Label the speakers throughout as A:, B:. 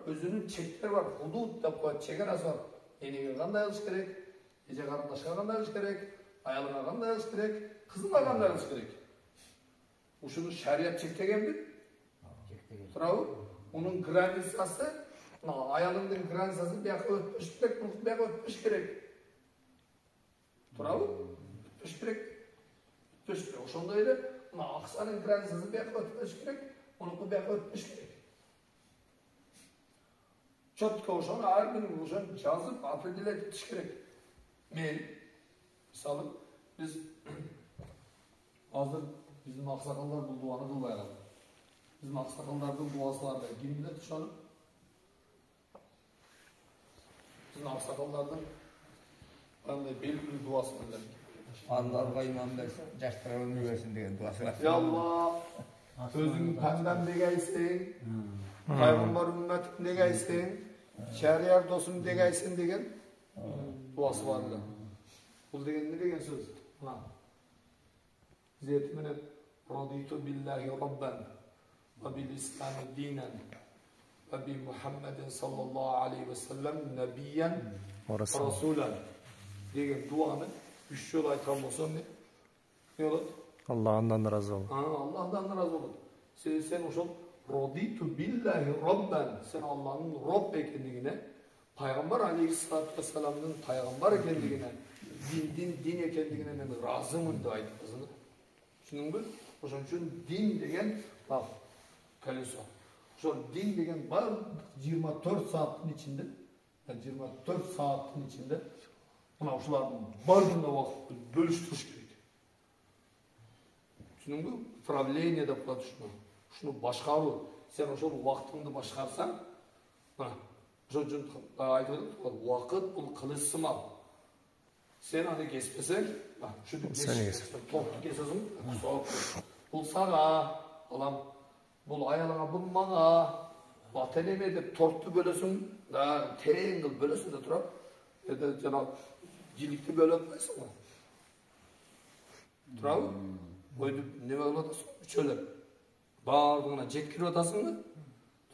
A: Özünün çekleri var. Hudud da koyat, çekerası var. Enege qanday qilish kerak? Eje qarindoshga qanday qilish kerak? Ayolga qanday qilish kerak? Qizga qanday qilish kerak? Ушуну шарият чектегенби? Турабы? Унун границасы, аялыңдын границасы бияка өтпөш керек, бияка өтпөш керек. Турабы? Өтпөш керек. Өтпөш керек. Ошондой эле, аксанын границасы бияка өтпөш керек, мунуку бияка өтпөш керек. Четко ошону ар күнү ошону жазып, определять этиш керек. Мен, мисалы, биз азыр bizim aksakallar bu duanı kılmayalım. Bizim aksakalların duası var da kim bilir uşanı? Bizim aksakallardan belirli duası var.
B: Allah'a imamlar yaşlara ömür versin diye duası var.
A: Ya Allah, özün penden degeysin, Peygamber ümmetin degeysin, şeriyar dostum degeysin degen duası var da. Bu degen ne degen söz? Zeytminin Raditu billahi rabban ve bil İslami dinen ve bi Muhammedin sallallahu aleyhi ve sellem nebiyyen ve rasulen degen duanı 3 yol aytan olsa ne olur?
C: Allah'ından razı olun.
A: Allah'tan razı olun. Sen o Raditu billahi rabban, sen Allah'ın Rabb ekenliğine, Peygamber aleyhissalatü vesselam'ın Peygamber ekenliğine, din ekenliğine ben razımın da aytmasını. Şunun bu, oşun üçün din degen, bak, kalesa. Oşun din degen var 24 saatin içinde, yani 24 saatin içinde, buna oşuların bardığında vakit bölüştürüş gerek. Şunun bu, правление da bula düşünün. Şunu başkaru, sen oşun vaktini başkarsan, oşun üçün aytılır, vakit bul kılıçsımal. Sen hani geçmesen, şu tortu kesesin, bul sana, bul ayalana bulmana, vatan emedip tortu bölüsün, tereyin kıl bölüsün de turap, ya da canım cilikti böle etmezsin mi? Turap, koydu ne böyle otasın, şöyle, bağırdığına cetkir otasın mı?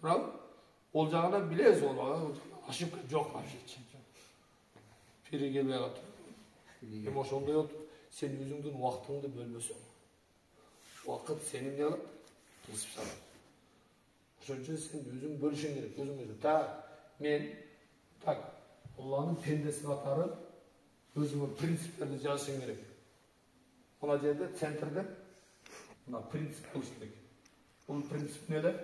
A: Turap, olacağına bilez ola, aşıp yok var hiç. Piri gelmeye atır. Hem oşonda yok, sen özüңdün vaktыңды bölmösün. Vakit senin ne alıp, kesip salır. Oşon üçün sen özüң bölüşün gerek, özüң. Men, Allah'ın pendesi katarı, özüңe prinsiplerle жазышың gerek. Ona жерде, центрде, prinsip kılış gerek. Bu prinsip neler?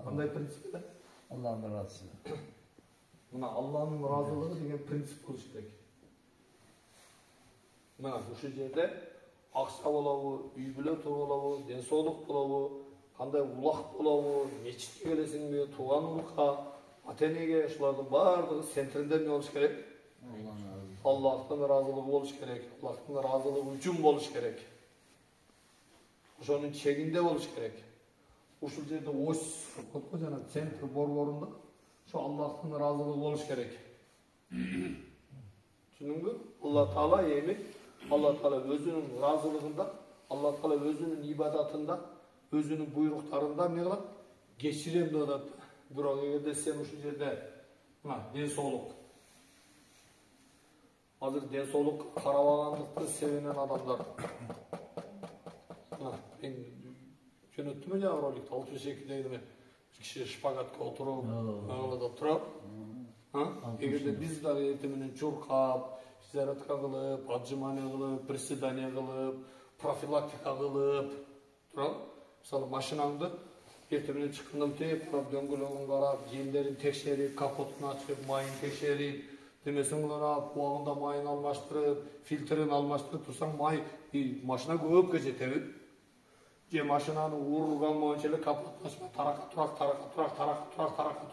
A: Qanday prinsip neler?
B: Allah'ın razısı.
A: Allah'ın razılığı degen prinsip kılış gerek. Mana şu yerde aksa bolabı, uy bilen tur bolabı, densooluk bolabı, qanday ulaq bolabı, meçitke kelesingmi, tuğan ulukka, ata-enege şulardın bardыгы sentrinde ne oluş gerek? Allah'tan razılığı oluş gerek, Allah'tan razılığı üçün oluş gerek. Oşonun çeginde oluş gerek. Uşul yerde os, jana sentr borborunda şu Allah'tan razılığı oluş gerek. Düşündün Allah Teala yemi Allah Teala özünün razılığında, Allah Teala özünün ibadatında, özünün buyruklarında ne kılar? Geçirem de odat. Biroq yerde sen şu yerde densooluk. Hazır densooluk karabağanlıkta sevinen adamlar. Ben yönettim ya rolikte 62'deydim. Kişi şpagatka oturup, ağılada turup. Egerde bizler eğitiminin çurkap, ziyaretka kılıp, atjımane kılıp, приседание kılıp, profilaktika kılıp, turup. Mesela maşinаңды ertemine çıkındım teyip, döngülüğün qarab, yemlerin tekşerip, kapotunu açıp, mayın tekşerip, demesin qarab, buağında mayın almaştırıp, filtrini almaştırıp tursan, maşina көп geçetebip, je maşinanı uğurgan boyunca kapotunu açma, taraka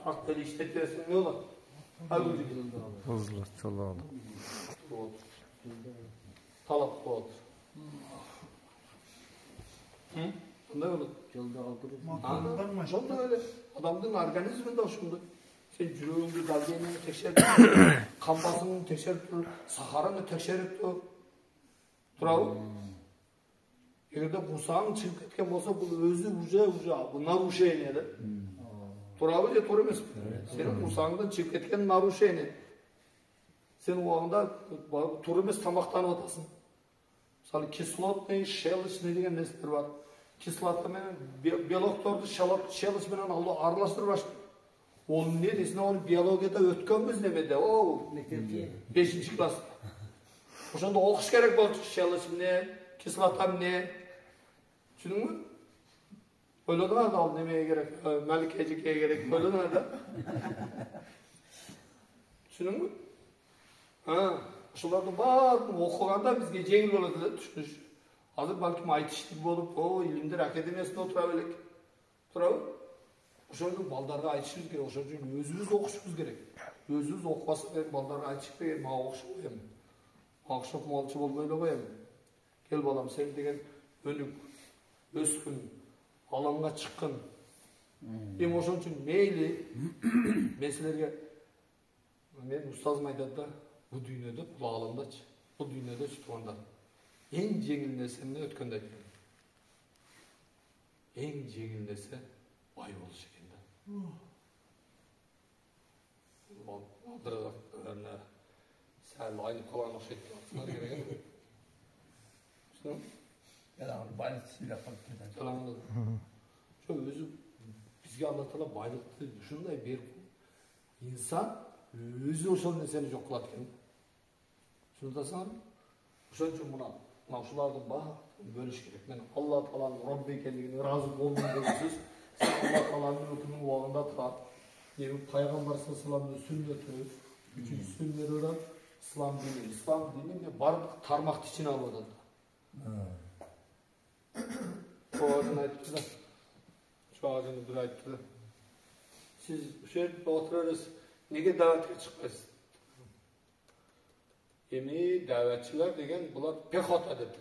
A: turak böyle işletmesin ne olur?
C: Hızlı çalalım.
A: Talap boğut. Bunday olur.
B: Yolda aldırır.
A: Şunda öyle. Adamın organizminde hoşunda. Sen yüreğini, dalgenini tekşerip kan basını tekşerip saharını tekşerip durur. Эгерде курсагың чыгып кеткен болсо, бул өзү уже бул нарушение да. Туурабы же туура эмеспи? Сенин курсагыңдан чыгып кеткен нарушение. Сен убагында туура эмес тамактанып атасың. Мисалы кислотный, щелочный деген нерселер бар. Кислота менен белокторду щелочь менен аралаштырып ашты. Ол не десин, оны биологияда өткөнбүз немеде. О, 5-класс. Ошондо окуш керек болчу, щелочь эмне, кислота эмне. Түшүндүңбү? Ойлодуңар да ал немеге керек, Малик эжекеге керек. Ойлодуңар да. Түшүндүңбү? Ошолордун баарын окуганда бизге жеңил болот эле түшүнүш. Азыр балким айтыштыр болуп, илимдер академиясында отура белек. Туурабы? Ошону балдарга айтышыбыз керек, ошон үчүн өзүбүз окушубуз керек. Өзүбүз окубасак балдарга айтышып берген, мага окшоп коем. Окшоп малчы болбой эле коем. Кел балам, сен деген өнүк, өскүн, алаңга чыккын. Эми ошон үчүн мейли мен силерге, мен устазым айтат да, бул дүйнөдө, бул ааламдачы, бул дүйнөдө турганда эң жеңил нерсени өткөндө айткан. Эң жеңил нерсе бай болуш экен да. Балдырга сәл айнып калган окшойт атсыңар керек эми.
B: байлык сүйлөп калып кетет.
A: Ошо өзү бизге Алла Таала байлыкты ушундай берип, инсан өзү ошол нерсени жок кылат экен. Түшүнүп ошон үчүн мына ушулардын баарын бөлүш керек. Мен Алла Тааланын Робби экендигине ыраазы болдум деген сөз. Алла Тааланын өкүмүнүн убагында турат. Эми пайгамбар саллаллаху алейхи сүннөтү, үчүнчү сүннөтү да ислам дини. Ислам дини бардык тармакты ичине алып атат. Çoğazını ayıttı da. Çoğazını bir ayıttı da. Siz şöyle otururuz. Nege davete çıkmayız? Emi davetçiler degen bular pekota dedi.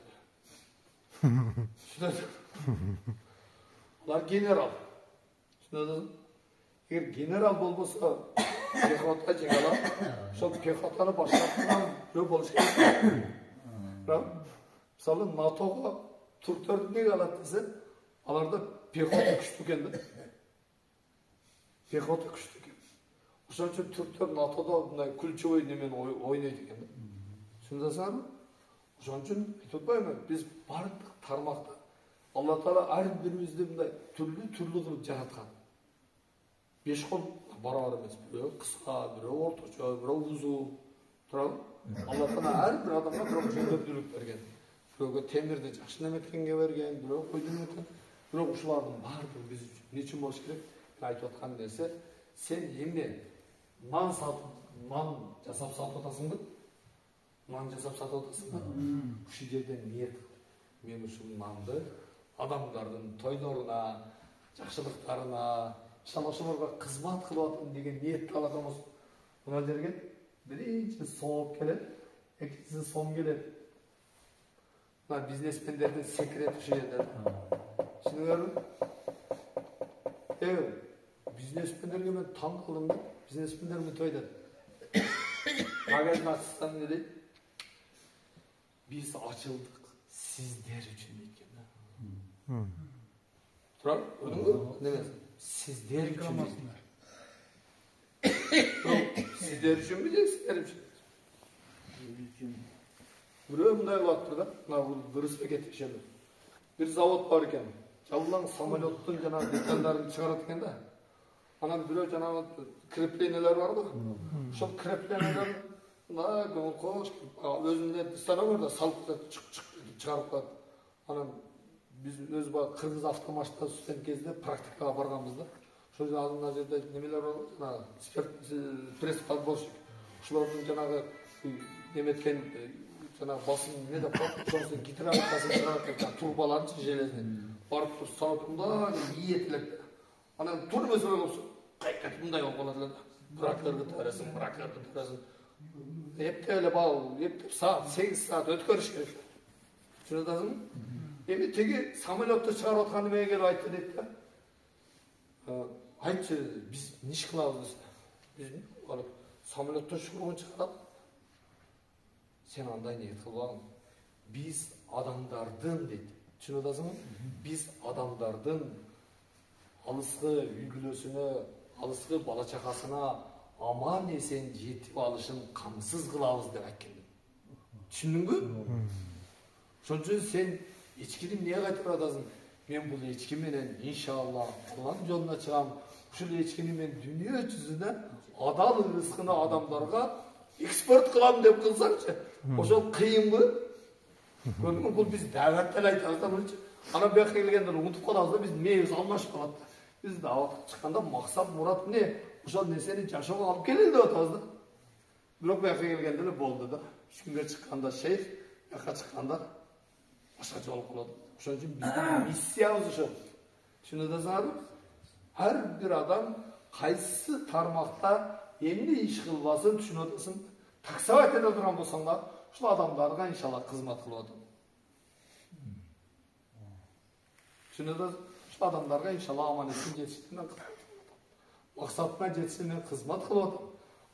A: Bular general. Şundan eğer general olmasa pekota çekeler. Şu pekotanı başlatmadan böyle buluş gerekiyor. Misalı NATO'ga Türkler ne kalat dese, alarda pekota güçlü endi. Pekota güçlü endi. Ошон үчүн Türkler NATO'da мындай ключевой немен ойнойт экен. Түшүндүңүзбү? Ошон үчүн айтып атпаймынбы, биз бардык тармакта Алла Таала ар бирибизди мындай түрлүү кылып жараткан. 5 кол барабар эмес, бирөө кыска, бирөө орточо, бирөө узун. Туурабы? Алла Таала ар бир адамга бирок жөндөмдүүлүк берген. Бирөөгө темирди жакшы неметкенге берген, бирөө койду неметкен. Бирок ушулардын баардыгы биз үчүн эмне үчүн болуш керек? Айтып аткан нерсе, сен эмне нан жасап сатып атасыңбы? Нан жасап сатып атасыңбы? Ушул жерден ниет кыл. Мен ушул нанды адамдардын тойлоруна, жакшылыктарына, ошолорго кызмат кылып атам деген ниетти алган болсо, мына жерге биринчи сооп келет, экинчиси сом келет. Мына бизнесмендердин секрети ушул жерде. Түшүнүңөрбү? Бизнесмендерге мен таң кылдым да, бизнесмендер мынтип айтат. Магазин ачсаң дейт, биз ачылдык сиздер үчүн дейт да. Турат, көрдүңбү? Неме? Сиздер үчүн. Сиздер үчүнбү же сиздер үчүн? Бирөө мындай кылып атты да, мына дырыс бекет ишенет. Бир завод бар экен. Жалаң самолеттун жана детальдарын чыгарат экен да. Анан бирөө жанагы креплениялар бар го. Ошол креплениялар мына көңүл кош өзүнүн станогунда салып чыгарып коет. Анан биз өз кыргыз автомашта студент кезде практикага барганбыз да. Ошол алдында жерде немелер бар, жанагы пресс подборщик. Ошолордун жанагы неметкен жанагы басым эмне деп коет, ошонун гидравликасын чыгарат экен, турбаларын железин. Барып станокунда ийетилеп. Анан тур mesele болсо, кайкат мындай болуп калат эле. Бракерди төрөсүң. Эптеп эле бал, эптеп саат 8 саат өткөрүш керек. Түшүнүп атасыңбы? Эми теги самолетту чыгарып аткан эмеге келип айтты дейт да. Айтчы, биз ниш кылабыз десе. Биз алып самолетту шуругун чыгарат. Сен андай ниет кылбагын. Биз адамдардын дейт. Түшүнүп атасыңбы? Биз адамдардын алыскы үй бүлөсүнө, алыскы бала чакасына аман эсен жетип алышын камсыз кылабыз деп айткан. Түшүндүңбү? Ошон үчүн сен эчкини эмнеге кайтарып атасың? Мен бул эчки менен иншалла Алланын жолуна чыгам. Ушул эчкини мен дүйнө жүзүнө адал рызкыны адамдарга экспорт кылам деп кылсаңчы, ошол кыйынбы? Көрдүңбү? Бул биз дабаттан айтабыз да мынча. Анан бияка келгенде унутуп калабыз да, биз мээбиз алмашып калат да. Биз дабатка чыкканда максат мурат эмне? Ошол нерсени жашоого алып келели деп атабыз да. Бирок бияка келгенде эле болду да. 3 күнгө чыкканда шейх, бияка чыкканда башка жол кылат. Ошон үчүн биздин миссиябыз ошол. Түшүнүп атасыңарбы? Ар бир адам кайсы тармакта эмне иш кылбасын түшүнүп атасың? Таксабайт эде турган болсоң да, ушул адамдарга иншалла кызмат кылып атам. Түшүнүп атасың? Ушул адамдарга иншалла аман эсен жетишине максатына жетишине кызмат кылып атам.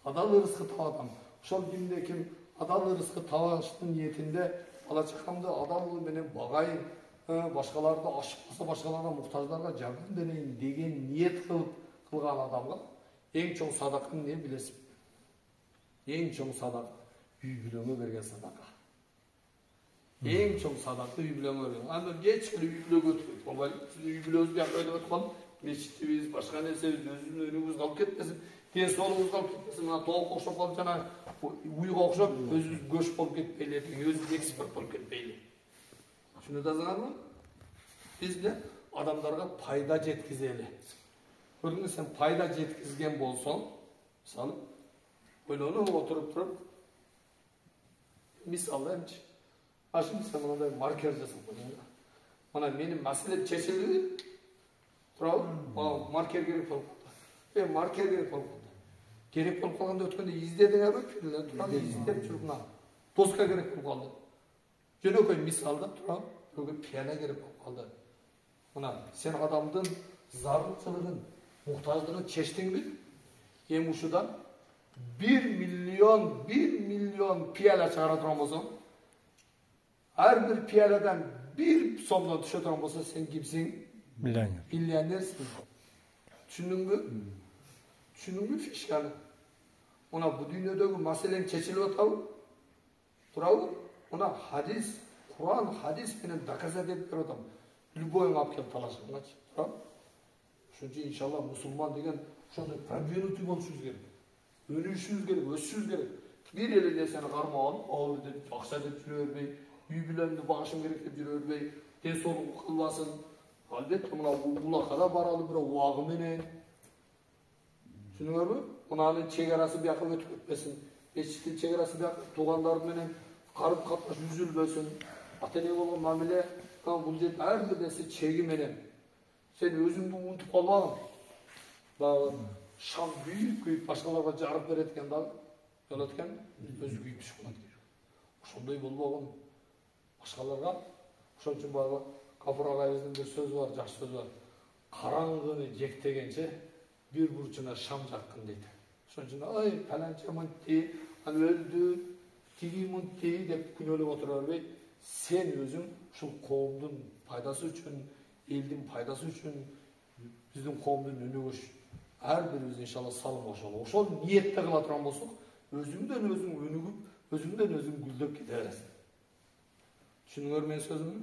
A: Адал рызкы таап атам. Ошол кимде ким адал рызкы табаштын ниетинде бала чакамды адал менен багайын, башкаларды ашып калса башкаларга муктаждарга жардам берейин деген ниет кылган адамга эң чоң садака эмне билесиз? Эң чоң садака үй бүлөңө берген садака. Эң чоң садака үй бүлөңө берген. Анда кечкине үй бүлөгө өтүп калбайлы. Үй бүлөбүз бияка өтүп аткан, мечитибиз, башка нерсебиз өзүбүздүн өнүгүбүз калып кетпесин, ден соолугубуз калып кетпесин. Мына тоок окшоп калып жана уйга окшоп өзүбүз көч болуп кетпейли, өзүбүз экспорт болуп кетпейли. Түшүнүп атасыңарбы? Биз де адамдарга пайда жеткизели. Көрдүңбү, сен пайда жеткизген болсоң, мисалы, ойлонуп отуруп туруп, мисалы эмчи, ашын сен мындай маркер жасап койдуң да. Мына менин маселем чечилди. Туурабы? Маркер керек болуп калды. Маркер керек болуп калды. Керек болуп калганда өткөндө издедиңерби? Туурабы, издеп жүрүп мына доска керек болуп калды. Жөнөкөй мисалда туурабы? Бүгүн пияна керек болуп калды. Мына сен адамдын зарылчылыгын, муктаждыгын чечтиңби? Эми ушудан 1 миллион пияла чыгара турган болсоң, ар бир пияладан 1 сомдон түшө турган болсо, сен кимсиң?
C: Миллионер.
A: Миллионерсиң. Түшүндүңбү? Түшүндүңбү фишканы? Мына бу дүйнөдөгү маселең чечилип атабы? Туурабы? Мына хадис, Кур'ан, хадис менен доказать этип берип атам. Любойуңа алып келип талашыңачы. Туурабы? Ошон үчүн иншалла мусулман деген ошондой продвинутый болушубуз керек. Өнүгүшүбүз керек, өсүшүбүз керек. Бир эле нерсени кармап алып, деп акча деп жүрө бербей, үй бүлөмдү багышым керек деп жүрө бербей, ден соолугу кылбасын. Албетте мына улакка баралы бирок убагы менен. Түшүндүңөрбү? Мунанын чек арасы бияка өтүп кетпесин. Мечиттин чек арасы бияка туугандары менен карым катнаш үзүлбөсүн. Ата-эне болгон мамиле, бул жерде ар бир нерсе чеги менен. Сен өзүңдү унутуп калбагын. Дагы шам күйүп башкаларга жарып берет экен дагы. Болот экен, өзү күйүп түшүп калат экен. Ошондой болбогун. Башкаларга ошон үчүн баягы Капыр агайыбыздын бир сөзү бар, жакшы сөзү бар. Караңгыны жектегенче бир бурчуна шам жаккын дейт. Ошон үчүн ай паланча мынтти, аны өлдү, тиги мынтти деп күнөөлөп отура бербей, сен өзүң ушул коомдун пайдасы үчүн, элдин пайдасы үчүн, биздин коомдун өнүгүш ар бирибиз иншалла салым кошолу. Ошол ниетте кыла турган болсок, өзүңдөн өзүң өнүгүп, өзүңдөн өзүң гүлдөп кете бересиң. Түшүндүңөрбү менин сөзүмдү?